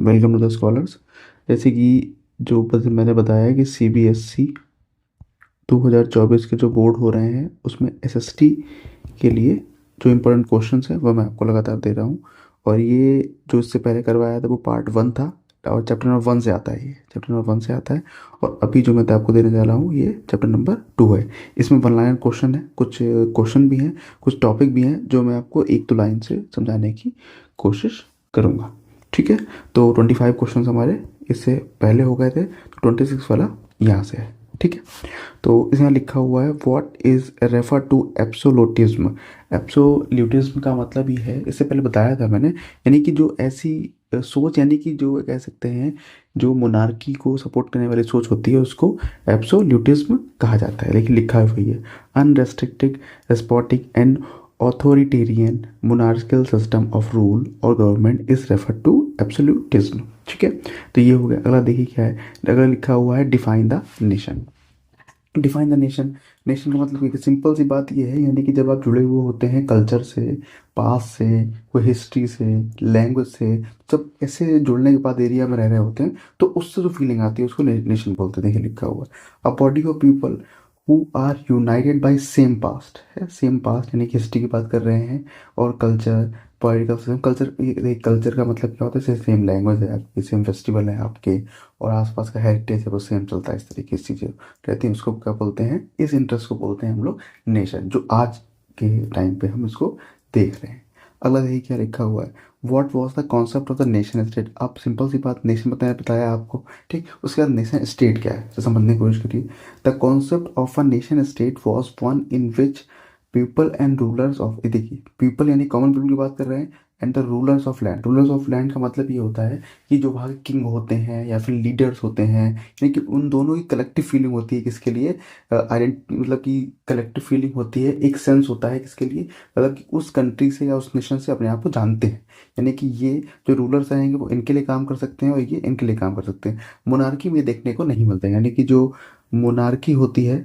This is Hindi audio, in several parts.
Welcome to the scholars. जैसे कि जो मैंने बताया कि सीबीएसई 2024 के जो बोर्ड हो रहे हैं उसमें एसएसटी के लिए जो इम्पोर्टेंट क्वेश्चंस हैं वो मैं आपको लगातार दे रहा हूँ। और ये जो इससे पहले करवाया था वो पार्ट 1 था और चैप्टर नंबर 1 से आता है, ये चैप्टर नंबर 1 से आता है। और अभी जो मैं तो आपको देने जा रहा हूँ ये चैप्टर नंबर 2 है। इसमें 1 लाइन क्वेश्चन है, कुछ क्वेश्चन भी हैं, कुछ टॉपिक भी हैं जो मैं आपको 1-2 लाइन से समझाने की कोशिश करूँगा। ठीक है, तो 25 क्वेश्चन हमारे इससे पहले हो गए थे, तो 26 वाला यहाँ से है। ठीक है, तो इसमें लिखा हुआ है what is refer to absolutism. Absolutism का मतलब ये है, इससे पहले बताया था मैंने, यानी कि जो ऐसी सोच, यानी कि जो कह सकते हैं जो मोनार्की को सपोर्ट करने वाली सोच होती है उसको एब्सोल्यूटिज्म कहा जाता है। लेकिन लिखा हुआ है unrestricted despotic and authoritarian monarchical system of rule और government is refer to absolutism. ठीक है, तो ये हो गया। अगला देखिए क्या है, अगला लिखा हुआ है define the nation. Define the nation, nation का मतलब एक सिंपल सी बात ये है, यानी कि जब आप जुड़े हुए होते हैं कल्चर से, पास से, कोई हिस्ट्री से, लैंग्वेज से, जब ऐसे जुड़ने के बाद एरिया में रह रहे होते हैं तो उससे जो फीलिंग आती है उसको नेशन बोलते हैं। देखिए लिखा हुआ है a body of people who are united by same past है। सेम पास्ट यानी कि हिस्ट्री की बात कर रहे हैं, और culture, political system. Culture, culture का मतलब क्या होता है, सेम लैंग्वेज है आपकी, सेम फेस्टिवल है आपके, और आसपास का हेरिटेज है वो सेम चलता है, इस तरीके की चीज़ें रहती हैं। उसको क्या बोलते हैं, इस इंटरेस्ट को बोलते हैं हम लोग नेशन, जो आज के टाइम पे हम इसको देख रहे हैं। अगला देखिए क्या लिखा हुआ है, what was the concept of the nation state. आप सिंपल सी बात, नेशन बताया बताया आपको, ठीक। उसके बाद नेशन स्टेट क्या है तो समझने की कोशिश करिए। The concept of a nation state was one in which people and rulers of, देखिए पीपल यानी कॉमन पीपल की बात कर रहे हैं, and the rulers of land. Rulers of land का मतलब ये होता है कि जो वहाँ के किंग होते हैं या फिर लीडर्स होते हैं, यानी कि उन दोनों की कलेक्टिव फीलिंग होती है किसके लिए, आइडेंटिटी, मतलब कि कलेक्टिव फीलिंग होती है, एक सेंस होता है किसके लिए, मतलब कि उस कंट्री से या उस नेशन से अपने आप को जानते हैं। यानी कि ये जो रूलर्स रहेंगे वो इनके लिए काम कर सकते हैं और ये इनके लिए काम कर सकते हैं। मोनार्की में देखने को नहीं मिलता है, यानी कि जो मोनार्की होती है,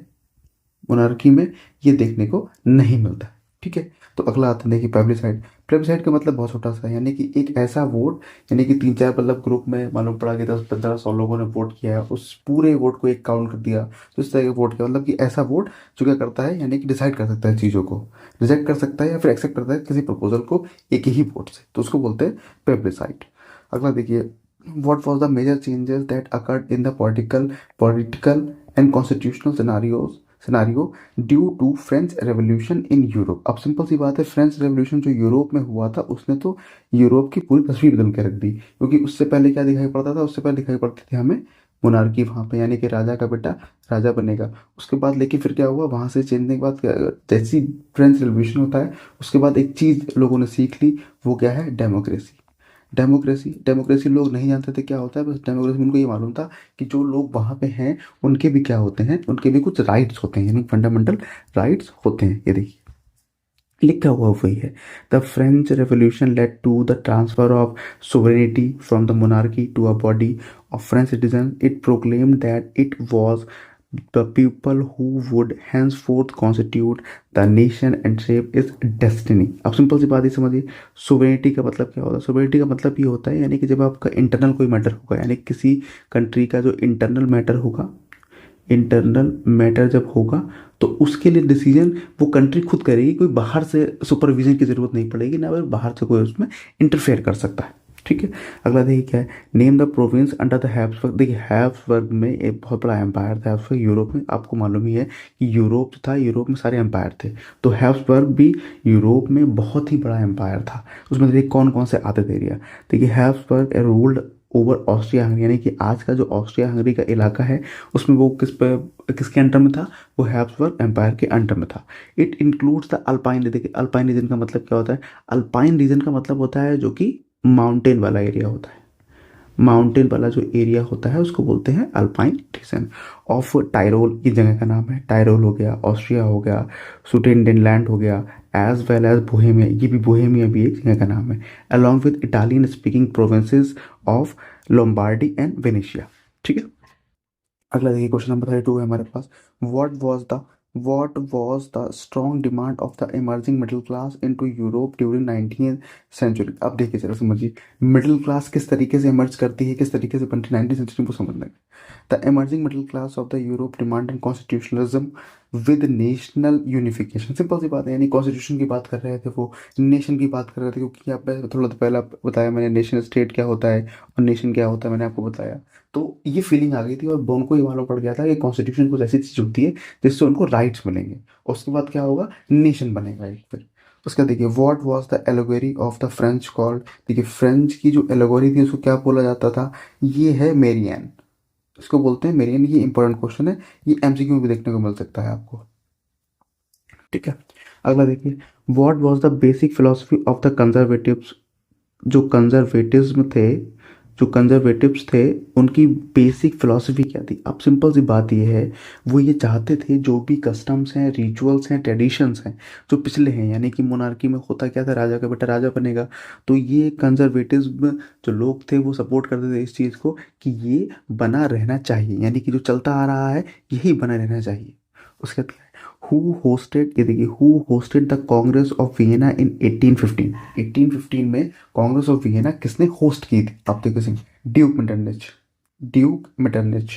मोनार्की में ये देखने को नहीं मिलता है। ठीक है, तो अगला आता है देखिए प्लेबिसाइड। प्लेबिसाइड का मतलब बहुत छोटा सा है, यानी कि एक ऐसा वोट, यानी कि 3-4 मतलब ग्रुप में मालूम पड़ा कि 10-15-100 लोगों ने वोट किया है, उस पूरे वोट को एक काउंट कर दिया, तो इस तरह के वोट का मतलब कि ऐसा वोट जो क्या करता है, यानी कि डिसाइड कर सकता है चीज़ों को, रिजेक्ट कर सकता है या फिर एक्सेप्ट करता है किसी प्रपोजल को एक ही वोट से, तो उसको बोलते हैं प्लेबिसाइड। अगला देखिए what was the major changes that occurred in the political and constitutional scenario due to French revolution in Europe. अब सिंपल सी बात है, फ्रेंच रेवोल्यूशन जो यूरोप में हुआ था उसने तो यूरोप की पूरी तस्वीर बदल के रख दी। क्योंकि उससे पहले क्या दिखाई पड़ता था, उससे पहले दिखाई पड़ती थी हमें मोनार्की वहाँ पे, यानी कि राजा का बेटा राजा बनेगा। उसके बाद लेकिन फिर क्या हुआ, वहाँ से चेंजने के बाद जैसी फ्रेंच रेवोल्यूशन होता है उसके बाद एक चीज़ लोगों ने सीख ली, वो क्या है, डेमोक्रेसी। डेमोक्रेसी, डेमोक्रेसी लोग नहीं जानते थे क्या होता है, बस डेमोक्रेसी में उनको ये मालूम था कि जो लोग वहाँ पे हैं उनके भी क्या होते हैं, उनके भी कुछ राइट्स होते हैं, यानी फंडामेंटल राइट्स होते हैं। ये देखिए लिखा हुआ वही है, the French revolution led to the transfer of sovereignty from the monarchy to a body of French citizen. It proclaimed that it was the people who would henceforth constitute the nation and shape its destiny। अब सिंपल सी बात ही समझिए, सोवेनिटी का मतलब क्या होता है। सोवेनिटी का मतलब ये होता है, यानी कि जब आपका इंटरनल कोई मैटर होगा, यानी किसी कंट्री का जो इंटरनल मैटर होगा, इंटरनल मैटर जब होगा तो उसके लिए डिसीजन वो कंट्री खुद करेगी, कोई बाहर से सुपरविजन की ज़रूरत नहीं पड़ेगी, ना बाहर से कोई उसमें इंटरफेयर कर सकता है। ठीक है, अगला देखिए क्या है, name the province under the Habsburg. देखिए हैब्सबर्ग में एक बहुत बड़ा एम्पायर था हैब्सबर्ग, यूरोप में आपको मालूम ही है कि यूरोप था, यूरोप में सारे एम्पायर थे, तो हैब्सबर्ग भी यूरोप में बहुत ही बड़ा एम्पायर था। उसमें देखिए कौन कौन से आते थे एरिया। देखिए Habsburg ruled over Austria Hungary, यानी कि आज का जो ऑस्ट्रिया हंगरी का इलाका है उसमें वो किसके अंडर में था, वो हैब्सबर्ग एम्पायर के अंडर में था। It includes the alpine. देखिए अल्पाइन रीजन का मतलब क्या होता है, अल्पाइन रीजन का मतलब होता है जो कि माउंटेन वाला एरिया होता है, माउंटेन वाला जो एरिया होता है उसको बोलते हैं अल्पाइन रीजन। ऑफ टायरोल, ये जगह का नाम है, टायरोल हो गया, ऑस्ट्रिया हो गया, सुडेनलैंड हो गया, एज वेल एज बोहेमिया, ये भी बोहेमिया भी एक जगह का नाम है, along with Italian speaking provinces of Lombardy and Venetia. ठीक है, अगला देखिए क्वेश्चन नंबर 32 है हमारे पास, what was the What was the strong demand of the emerging middle class into Europe during 19th century? अब देखिए जरा समझिए, मिडिल क्लास किस तरीके से इमर्ज करती है, किस तरीके से बनती है 19th सेंचुरी को समझना है। The emerging middle class of the Europe demand constitutionalism with national unification. Simple सी बात है, यानी कॉन्स्टिट्यूशन की बात कर रहे थे वो, नेशन की बात कर रहे थे, क्योंकि आप थोड़ा पहले बताया मैंने नेशन स्टेट क्या होता है और नेशन क्या होता है, मैंने आपको बताया। तो ये फीलिंग आ गई थी और उनको ये मालूम पड़ गया था कि कॉन्स्टिट्यूशन कुछ ऐसी चीज़ होती है जिससे उनको राइट्स मिलेंगे, और उसके बाद क्या होगा, नेशन बनेगा एक फिर। उसका देखिए, what was the allegory of the French called. देखिए फ्रेंच की जो एलोगरी थी उसको क्या बोला जाता था, ये है मेरियन, इसको बोलते हैं मेरियन। ये इंपॉर्टेंट क्वेश्चन है, ये एमसीक्यू में भी देखने को मिल सकता है आपको, ठीक है। अगला देखिए, what was the basic philosophy of the conservatives. जो कंजर्वेटिज्म थे, जो कंजर्वेटिव्स थे, उनकी बेसिक फिलॉसफी क्या थी। अब सिंपल सी बात ये है, वो ये चाहते थे जो भी कस्टम्स हैं, रिचुअल्स हैं, ट्रेडिशंस हैं जो पिछले हैं, यानी कि मोनार्की में होता क्या था, राजा का बेटा राजा बनेगा, तो ये कंजर्वेटिज्म जो लोग थे वो सपोर्ट करते थे इस चीज़ को कि ये बना रहना चाहिए, यानी कि जो चलता आ रहा है यही बना रहना चाहिए। उसके बाद हु होस्टेड, ये देखिए, who hosted the Congress of Vienna in 1815। 1815 में कांग्रेस ऑफ वियना किसने होस्ट की थी, आप देखो सिंह, ड्यूक मेटरनिच। ड्यूक मेटरनिच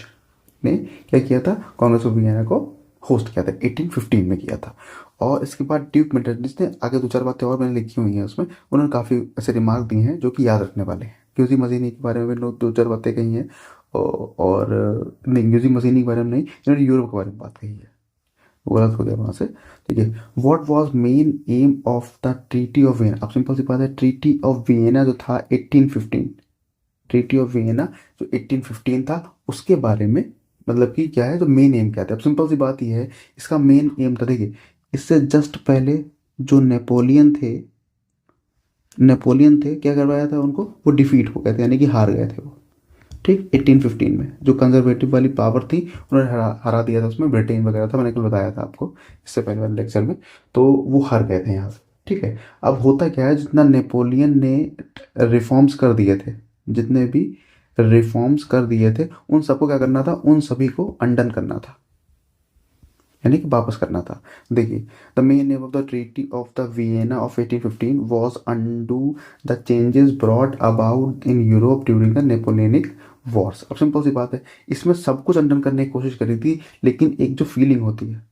ने क्या किया था, कांग्रेस ऑफ वियना को होस्ट किया था, 1815 में किया था। और इसके बाद ड्यूक मेटरनिच ने आगे दो चार बातें और मैंने लिखी हुई हैं उसमें, उन्होंने काफ़ी ऐसे रिमार्क दिए हैं जो कि याद रखने वाले हैं। क्यूजी मजीनी के बारे में भी दो चार बातें कही हैं, और नहीं, क्यूजी मजीनी के बारे में नहीं, इन्होंने यूरोप के बारे में बात कही है, वो गलत हो गया वहाँ से, ठीक है। What was main M of the treaty of Vienna. अब सिंपल सी बात है, ट्रीटी ऑफ वियना जो था 1815, ट्रीटी ऑफ वियना जो 1815 था, उसके बारे में मतलब कि क्या है, जो मेन एम क्या था। अब सिंपल सी बात ये है, इसका मेन एम था, देखिए इससे जस्ट पहले जो नेपोलियन थे क्या करवाया था उनको, वो डिफीट हो गए थे, यानी कि हार गए थे वो, ठीक। 1815 में जो कंजर्वेटिव वाली पावर थी उन्होंने हरा दिया था, उसमें ब्रिटेन वगैरह था, मैंने कल बताया था आपको इससे पहले वाले लेक्चर में, तो वो हार गए थे यहाँ से, ठीक है। अब होता क्या है, जितना नेपोलियन ने रिफॉर्म्स कर दिए थे, जितने भी रिफॉर्म्स कर दिए थे उन सबको क्या करना था, उन सभी को अंडन करना था, यानी कि वापस करना था। देखिए, the main M of the treaty of the Vienna of 1815 was undo the changes brought about in Europe during the Napoleonic Wars. अब सिंपल सी बात है, इसमें सब कुछ अंडन करने की कोशिश करी थी, लेकिन एक जो फीलिंग होती है,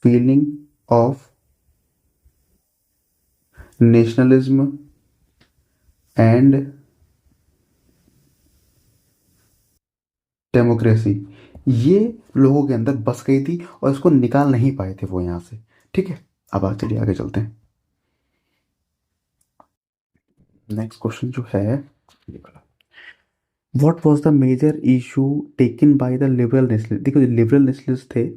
feeling of nationalism and democracy, ये लोगों के अंदर बस गई थी और इसको निकाल नहीं पाए थे वो यहाँ से, ठीक है। अब चलिए आगे चलते हैं। नेक्स्ट क्वेश्चन जो है, what was the major issue taken by the liberal nationalist. देखो, जो लिबरल नेशनलिस्ट थे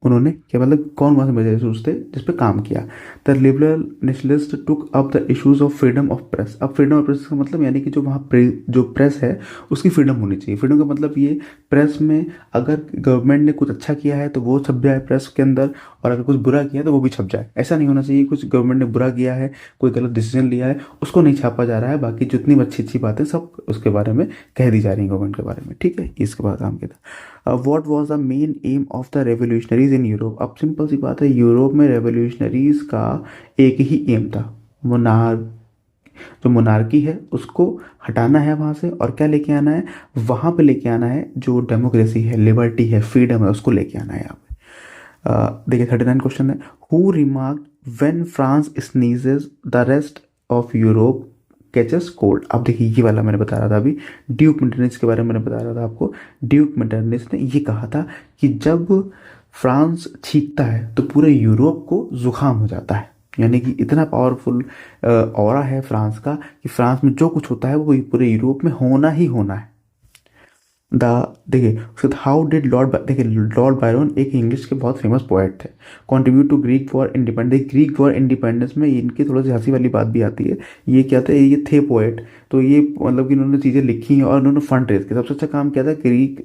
उन्होंने क्या, मतलब कौन कौन से मेजर इशूज थे जिस पे काम किया। The liberal nationalist took up the issues of freedom of press. अब फ्रीडम ऑफ प्रेस का मतलब यानी कि जो वहाँ जो प्रेस है उसकी फ्रीडम होनी चाहिए। फ्रीडम का मतलब ये, प्रेस में अगर गवर्नमेंट ने कुछ अच्छा किया है तो वो छप जाए प्रेस के अंदर, और अगर कुछ बुरा किया है तो वो भी छप जाए। ऐसा नहीं होना चाहिए कुछ गवर्नमेंट ने बुरा किया है, कोई गलत डिसीजन लिया है, उसको नहीं छापा जा रहा है, बाकी जितनी अच्छी अच्छी बातें सब उसके बारे में कह दी जा रही हैं गवर्नमेंट के बारे में, ठीक है। इसके बाद काम किया था, what was the main M of the revolutionaries in Europe. अब सिंपल सी बात है, यूरोप में रेवोल्यूशनरीज का एक ही एम था, जो मोनार्की है उसको हटाना है वहाँ से, और क्या लेके आना है, वहाँ पे लेके आना है जो डेमोक्रेसी है, लिबर्टी है, फ्रीडम है, उसको लेके आना है यहाँ पे। देखिए 39 क्वेश्चन है, who remark when France sneezes the rest of Europe catches cold. अब देखिए, ये वाला मैंने बता रहा था अभी, ड्यूक मेटरनिच के बारे में मैंने बता रहा था आपको। ड्यूक मेटरनिच ने ये कहा था कि जब फ्रांस छींकता है तो पूरे यूरोप को जुकाम हो जाता है, यानी कि इतना पावरफुल ऑरा है फ्रांस का कि फ्रांस में जो कुछ होता है वो पूरे यूरोप में होना ही होना है। द देखिए उसके हाउ डिड देखिए लॉर्ड बायरन एक इंग्लिश के बहुत फेमस पोएट थे, contribute to Greek for independence. Greek for independence में इनकी थोड़ी सी हंसी वाली बात भी आती है। ये क्या थे, ये थे पोएट, तो ये मतलब कि इन्होंने चीज़ें लिखी हैं और इन्होंने फंड रेज किया। सबसे अच्छा काम किया था ग्रीक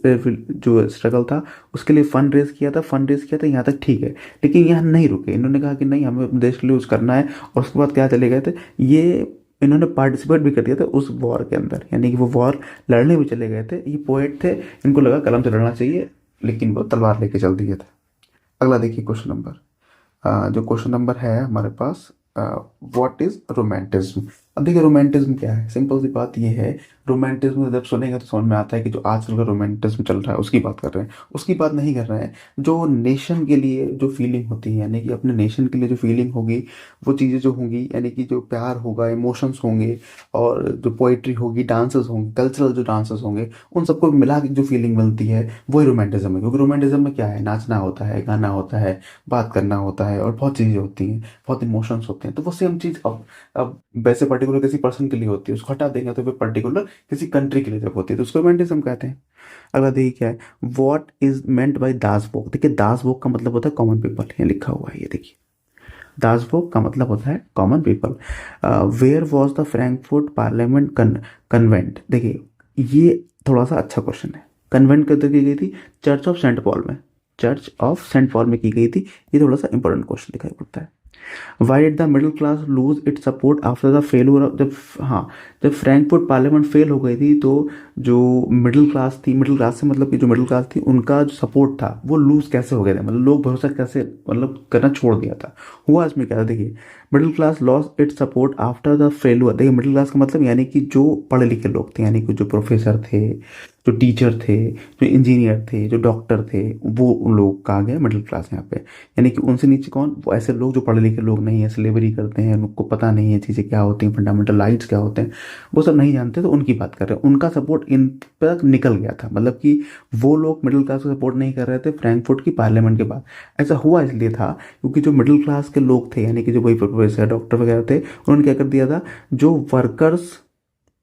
जो स्ट्रगल था उसके लिए फंड रेज किया था, यहाँ तक ठीक है, लेकिन यहाँ नहीं रुके। इन्होंने कहा कि नहीं, हमें अपने देश के लिए कुछ करना है, और उसके बाद क्या चले गए थे, ये इन्होंने पार्टिसिपेट भी कर दिया था उस वॉर के अंदर, यानी कि वो वॉर लड़ने भी चले गए थे। ये पोएट थे, इनको लगा कलम से लड़ना चाहिए, लेकिन वो तलवार लेके चल दिए थे। अगला देखिए क्वेश्चन नंबर, जो क्वेश्चन नंबर है हमारे पास, व्हाट इज रोमांटिज्म। अब देखिए रोमांटिज्म क्या है, सिंपल सी बात ये है, रोमांटिज्म जब सुनेंगे तो समझ में आता है कि जो आजकल का रोमांटिज्म चल रहा है उसकी बात कर रहे हैं, उसकी बात नहीं कर रहे हैं। जो नेशन के लिए जो फीलिंग होती है, यानी कि अपने नेशन के लिए जो फीलिंग होगी, वो चीज़ें जो होंगी, यानी कि जो प्यार होगा, इमोशंस होंगे, और जो पोइट्री होगी, डांसेस होंगे, कल्चरल जो डांसेस होंगे, उन सबको मिला के जो फीलिंग मिलती है वही रोमांटिज्म है। क्योंकि रोमांटिज्म में क्या है, नाचना होता है, गाना होता है, बात करना होता है, और बहुत चीज़ें होती हैं, बहुत इमोशंस होते हैं। तो वो सेम चीज़ अब वैसे पर्टिकुलर किसी पर्सन के लिए होती है, उसको हटा देंगे तो फिर पर्टिकुलर किसी कंट्री के लिए जब होती है तो उसको रोमांटिज्म कहते हैं। अगला देखिए क्या है, व्हाट इज मेंट बाय दासबोक। देखिए दासबोक का मतलब होता है कॉमन पीपल, ये लिखा हुआ है, ये देखिए दासबोक का मतलब होता है common people. Where was the Frankfurt parliament convent. देखिए ये थोड़ा सा अच्छा क्वेश्चन है, कन्वेंट कब की गई थी, चर्च ऑफ सेंट पॉल में, चर्च ऑफ सेंट पॉल में की गई थी। ये थोड़ा सा इंपॉर्टेंट क्वेश्चन दिखाई पड़ता है। Why did the middle class lose its support after the failure of, जब, हाँ, जब फ्रैंकफर्ट पार्लियामेंट फेल हो गई थी तो जो मिडिल क्लास थी, मिडिल क्लास से मतलब कि जो मिडिल क्लास थी उनका जो सपोर्ट था वो लूज कैसे हो गया था, मतलब लोग भरोसा कैसे मतलब करना छोड़ दिया था। हुआ इसमें क्या था, देखिए middle class loss it's support after the failure. देखिए मिडिल क्लास का मतलब यानी कि जो पढ़े लिखे लोग थे, यानी कि जो प्रोफेसर थे, जो टीचर थे, जो इंजीनियर थे, जो डॉक्टर थे, वो उन लोग कहा गया मिडिल क्लास यहाँ पे। यानी कि उनसे नीचे कौन, वो ऐसे लोग जो पढ़े लिखे लोग नहीं है, स्लेवरी करते हैं, उनको पता नहीं है चीज़ें क्या होती हैं, फंडामेंटल राइट्स क्या होते हैं, वो सब नहीं जानते, तो उनकी बात कर रहे हैं। उनका सपोर्ट इन तक निकल गया था, मतलब कि वो लोग मिडिल क्लास को सपोर्ट नहीं कर रहे थे फ्रैंकफर्ट की पार्लियामेंट के बाद। ऐसा हुआ इसलिए था क्योंकि जो मिडिल क्लास के लोग थे, यानी कि जो वही प्रोफेसर डॉक्टर वगैरह थे, उन्होंने क्या कर दिया था, जो वर्कर्स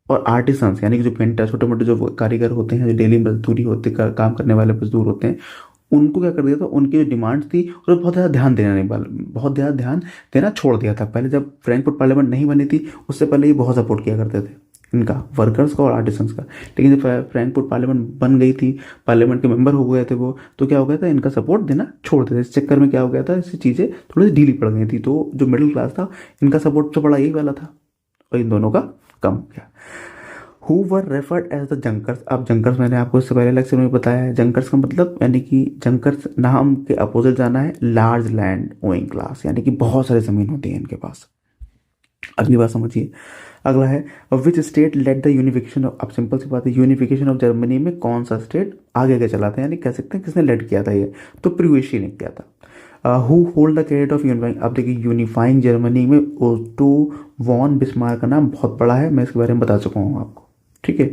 और आर्टिसंस, यानी कि जो पेंटर, छोटे मोटे जो कारीगर होते हैं, जो डेली मजदूरी होते काम करने वाले मजदूर होते हैं, उनको क्या कर दिया था, उनकी जो डिमांड्स थी उस पर बहुत ज़्यादा ध्यान देना नहीं, बहुत ज़्यादा ध्यान देना छोड़ दिया था। पहले जब फ्रैंकफर्ट पार्लियामेंट नहीं बनी थी उससे पहले ये बहुत सपोर्ट किया करते थे इनका, वर्कर्स का और आर्टिसंस का। लेकिन जब फ्रैंकफर्ट पार्लियामेंट बन गई थी, पार्लियामेंट के मेंबर हो गए थे वो, तो क्या हो गया था, इनका सपोर्ट देना छोड़ दिया। इस चक्कर में क्या हो गया था, इससे चीज़ें थोड़ी सी ढीली पड़ गई थी, तो जो मिडिल क्लास था इनका सपोर्ट तो बड़ा यही वाला था, और इन दोनों का कम हो गया। Who were referred as the Junkers. अब जंकर्स मैंने आपको इससे पहले लेक्चर में बताया है, जंकर्स का मतलब यानी कि जंकर्स नाम के अपोजिट जाना है लार्ज लैंड ओइंग क्लास, यानी कि बहुत सारी ज़मीन होती है इनके पास। अगली बात समझिए, अगला है which state let the unification of. अब सिंपल सी बात है, यूनिफिकेशन ऑफ जर्मनी में कौन सा स्टेट आगे के चला था, यानी कह सकते हैं किसने लेड किया था ये, तो प्रिवेशी ने किया था। Who hold the credit of unifying. अब देखिए यूनिफाइंग जर्मनी में ओटो वॉन बिस्मार्क का नाम बहुत बड़ा है, मैं इसके बारे में बता चुका हूँ आपको, ठीक है।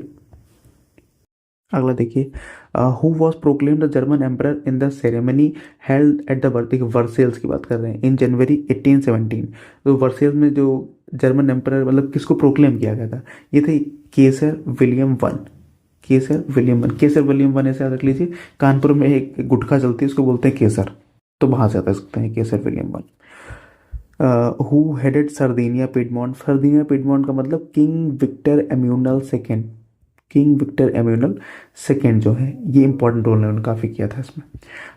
अगला देखिए, who was proclaim the German emperor in the ceremony held at the birth. देखिए वर्सेल्स की बात कर रहे हैं, इन जनवरी 1817। तो वर्सेल्स में जो जर्मन एम्पर मतलब किसको प्रोक्लेम किया गया था, ये थे केसर विलियम वन। केसर विलियम वन, केसर विलियम वन ऐसे याद रख लीजिए। कानपुर में एक गुटखा चलती है उसको बोलते हैं केसर, तो वहाँ से आता सकते हैं Kaiser William one. Who headed Sardinia Piedmont. Sardinia Piedmont का मतलब king Victor Emmanuel second. King Victor Emmanuel second जो है, ये इंपॉर्टेंट रोल उन्होंने काफ़ी किया था इसमें।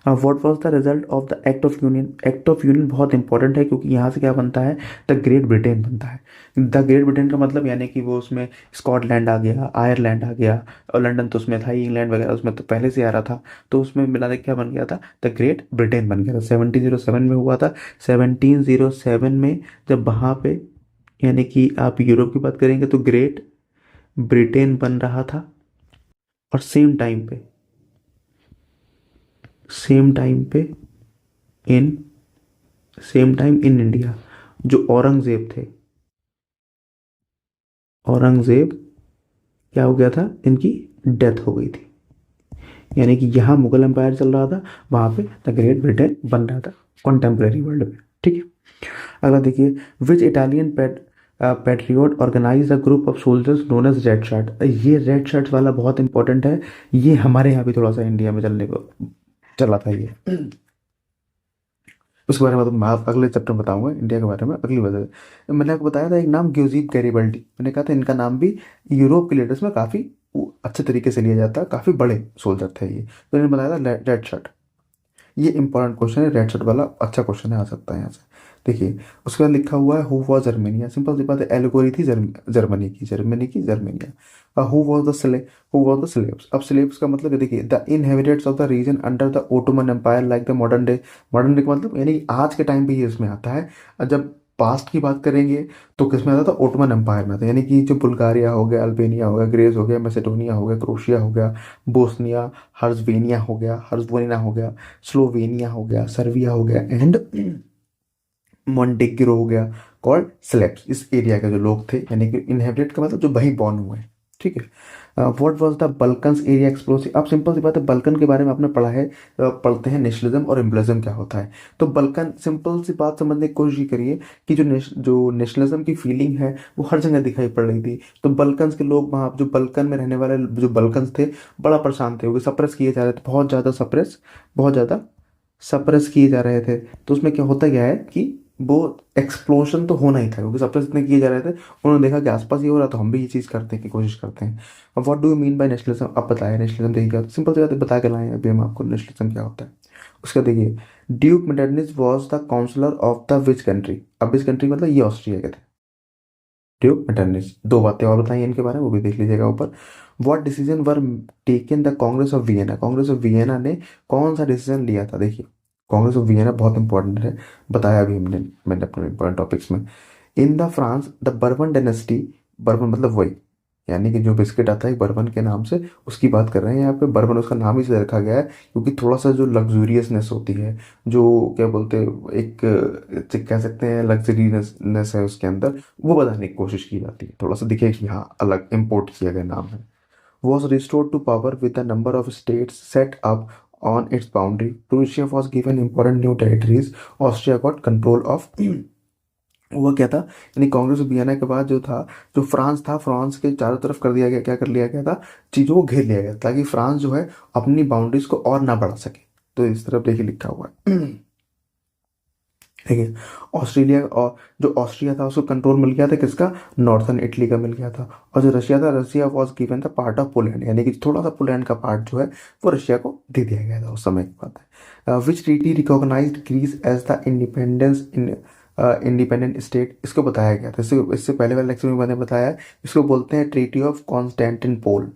What was the result of the act of union. Act of union बहुत इंपॉर्टेंट है क्योंकि यहाँ से क्या बनता है, द ग्रेट ब्रिटेन बनता है। द ग्रेट ब्रिटेन का मतलब यानी कि वो उसमें स्कॉटलैंड आ गया, आयरलैंड आ गया, और लंदन तो उसमें था ही, इंग्लैंड वगैरह उसमें तो पहले से आ रहा था, तो उसमें मिला के क्या बन गया था, द ग्रेट ब्रिटेन बन गया था। 1707 में हुआ था। 1707 में जब वहाँ पे, यानी कि आप यूरोप की बात करेंगे तो ग्रेट ब्रिटेन बन रहा था, और सेम टाइम पे in same time in India जो औरंगजेब थे, औरंगजेब क्या हो गया था, इनकी डेथ हो गई थी। यानी कि यहाँ मुगल एम्पायर चल रहा था, वहाँ पे द ग्रेट ब्रिटेन बन रहा था कॉन्टेम्प्रेरी वर्ल्ड में, ठीक है। अगला देखिए, which Italian patriot organise the group of soldiers known as red shirt. ये रेड शर्ट वाला बहुत इंपॉर्टेंट है, ये हमारे यहाँ भी थोड़ा सा इंडिया में चलने को चला था ये, उसके बारे में तो मैं अगले चैप्टर में बताऊंगा, इंडिया के बारे में अगली वजह। मैंने आपको बताया था एक नाम ग्यूजीब गैरिबल्डी, मैंने कहा था इनका नाम भी यूरोप के लीडर्स में काफ़ी अच्छे तरीके से लिया जाता है, काफ़ी बड़े सोल्जर थे ये, तो इन्होंने बताया था रेड शर्ट। ये इंपॉर्टेंट क्वेश्चन है, रेड शर्ट वाला अच्छा क्वेश्चन है, आ सकता है यहाँ से। देखिए उसके बाद लिखा हुआ है हु वॉज जर्मेनिया, सिंपल सी बात है, एल्गोरी थी जर्मनी की। हु वॉज द स्ले हु वॉज द स्लेव्स। अब स्लेव्स का मतलब है, देखिए the inhabitants of the region under the Ottoman empire like the modern day का मतलब यानी कि आज के टाइम पे ही इसमें आता है। और जब पास्ट की बात करेंगे तो किस में आता था, ओटोमन एम्पायर में आता है, यानी कि जो बुल्गारिया हो गया, अल्बेनिया हो गया, ग्रेस हो गया, मैसेडोनिया हो गया, क्रोशिया हो गया, बोस्निया हर्जवेनिया हो गया, स्लोवेनिया हो गया, सर्बिया हो गया एंड मॉन्टेग्रो हो गया, कॉल्ड स्लेब्स। इस एरिया के जो लोग थे, यानी कि इनहेबिटेट का मतलब जो वहीं बॉर्न हुए हैं, ठीक है। What was the Balkans area explosive. अब सिंपल सी बात है, बल्कन के बारे में आपने पढ़ा है, पढ़ते हैं नेशनलिज्म और इम्पलिज्म क्या होता है। तो बल्कन, सिंपल सी बात समझने की कोशिश करिए कि जो नेशनलिज्म की फीलिंग है वो हर जगह दिखाई पड़ रही थी। तो बल्कन्स के लोग, वहाँ जो बल्कन में रहने वाले जो बल्कन्स थे, बड़ा परेशान थे, वो सप्रेस किए जा रहे थे, बहुत ज़्यादा सप्रेस किए जा रहे थे। तो उसमें क्या होता क्या है कि वो एक्सप्लोजन तो होना ही था, क्योंकि सप्रेस इतने किए जा रहे थे। उन्होंने देखा कि आसपास ये हो रहा, तो हम भी ये चीज़ करते हैं, की कोशिश करते हैं। अब what do you mean by nationalism, अब बताया नेशनलिज्म देखिए क्या होता है, सिंपल सी बात है, बता के लाए हैं अभी हम आपको नेशनलिज्म क्या होता है। उसका देखिए, Duke Metternich was the counsellor of the which country. अब विच कंट्री मतलब ये ऑस्ट्रिया के थे, ड्यूक मेटरनिच। दो बातें और बताइए इनके बारे में, वो भी देख लीजिएगा ऊपर। What decision were taken the Congress of Vienna. Congress of Vienna ने कौन सा डिसीजन लिया था, देखिए कांग्रेस ऑफ वियना बहुत इंपॉर्टेंट है, बताया भी मैंने अपने इंपॉर्टेंट टॉपिक्स में। In the France the bourbon dynasty, bourbon मतलब वही, यानी कि जो बिस्किट आता है बर्बन के नाम से, उसकी बात कर रहे हैं यहाँ पे। बर्बन उसका नाम ही इसलिए रखा गया है क्योंकि थोड़ा सा जो लग्जूरियसनेस होती है, जो क्या बोलते हैं, एक कह सकते हैं लग्जरीनेस है उसके अंदर, वो बताने की कोशिश की जाती है, थोड़ा सा दिखे कि हाँ अलग इम्पोर्ट किया गया नाम है। Was restored to power with the number of states set up on its boundary. Prussia was given important new territories. Austria got control of हुआ क्या था, यानी कांग्रेस वियना के बाद जो था, जो फ्रांस था, फ्रांस के चारों तरफ कर दिया गया, क्या कर लिया गया था, चीज़ों को घेर लिया गया ताकि फ्रांस जो है अपनी बाउंड्रीज को और ना बढ़ा सके। तो इस तरफ देखिए लिखा हुआ है। ठीक है। ऑस्ट्रेलिया और जो ऑस्ट्रिया था उसको कंट्रोल मिल गया था किसका, नॉर्थन इटली का मिल गया था। और जो रशिया था, Russia was given the part of Poland, यानी कि थोड़ा सा पोलैंड का पार्ट जो है वो रशिया को दे दिया गया था उस समय की बात है। Which treaty recognised Greece as the independent state, इसको बताया गया था। इससे पहले वाले लेक्चर में मैंने बताया, इसको बोलते हैं ट्रीटी ऑफ कॉन्स्टेंटिनोपल,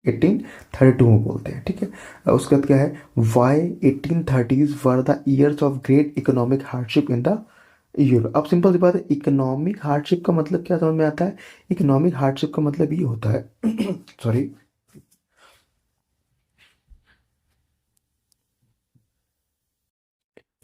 1832 में बोलते हैं, ठीक है। उसके बाद क्या है, why 1830s were the years of great economic hardship in the Europe. अब सिंपल सी बात है, इकोनॉमिक हार्डशिप का मतलब क्या समझ में आता है, इकोनॉमिक हार्डशिप का मतलब ये होता है सॉरी,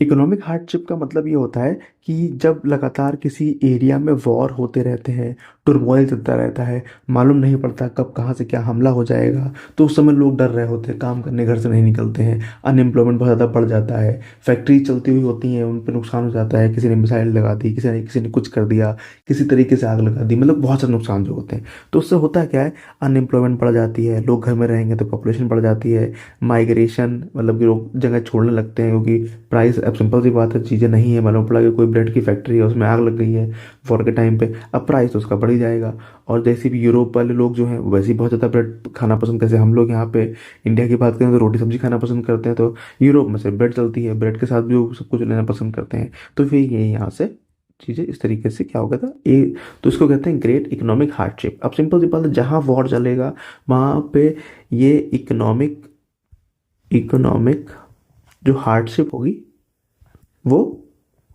इकोनॉमिक हार्डशिप का मतलब ये होता है कि जब लगातार किसी एरिया में वॉर होते रहते हैं, टुर्मोइल चलता रहता है, मालूम नहीं पड़ता कब कहाँ से क्या हमला हो जाएगा, तो उस समय लोग डर रहे होते हैं, काम करने घर से नहीं निकलते हैं, अनएम्प्लॉयमेंट बहुत ज़्यादा बढ़ जाता है, फैक्ट्री चलती हुई होती हैं, उन पर नुकसान हो जाता है, किसी ने मिसाइल लगा दी, किसी ने कुछ कर दिया, किसी तरीके से आग लगा दी, मतलब बहुत सारे नुकसान जो होते हैं। तो उससे होता क्या है, अनएम्प्लॉयमेंट बढ़ जाती है, लोग घर में रहेंगे तो पॉपुलेशन बढ़ जाती है, माइग्रेशन मतलब कि लोग जगह छोड़ने लगते हैं, क्योंकि प्राइस, अब सिंपल सी बात है, चीज़ें नहीं है, मालूम पड़ा कि कोई ब्रेड की फैक्ट्री है उसमें आग लग गई है वॉर के टाइम पे, अब प्राइस तो उसका बढ़ ही जाएगा। और जैसे भी यूरोप वाले लोग जो हैं वो वैसे ही बहुत ज़्यादा ब्रेड खाना पसंद, जैसे हम लोग यहाँ पे इंडिया की बात करें तो रोटी सब्जी खाना पसंद करते हैं, तो यूरोप में से ब्रेड चलती है, ब्रेड के साथ भी वो सब कुछ लेना पसंद करते हैं। तो फिर ये यहाँ से चीज़ें इस तरीके से क्या हो गया था, ये तो इसको कहते हैं ग्रेट इकोनॉमिक हार्डशिप। अब सिंपल सी बात है, जहाँ वॉर चलेगा वहाँ पे ये इकोनॉमिक इकोनॉमिक जो हार्डशिप होगी वो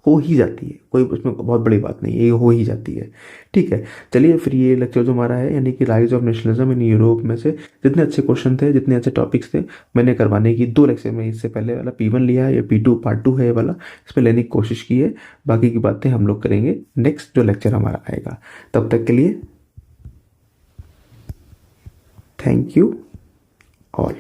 हो ही जाती है, कोई उसमें बहुत बड़ी बात नहीं है, ये हो ही जाती है। ठीक है, चलिए फिर ये लेक्चर जो हमारा है, यानी कि rise of nationalism in Europe में से जितने अच्छे क्वेश्चन थे, जितने अच्छे टॉपिक्स थे, मैंने करवाने की 2 लेक्चर में, इससे पहले वाला P1 लिया है, ये P2 पार्ट 2 है ये वाला, इस पर लेने की कोशिश की है। बाकी की बातें हम लोग करेंगे नेक्स्ट जो लेक्चर हमारा आएगा। तब तक के लिए थैंक यू ऑल।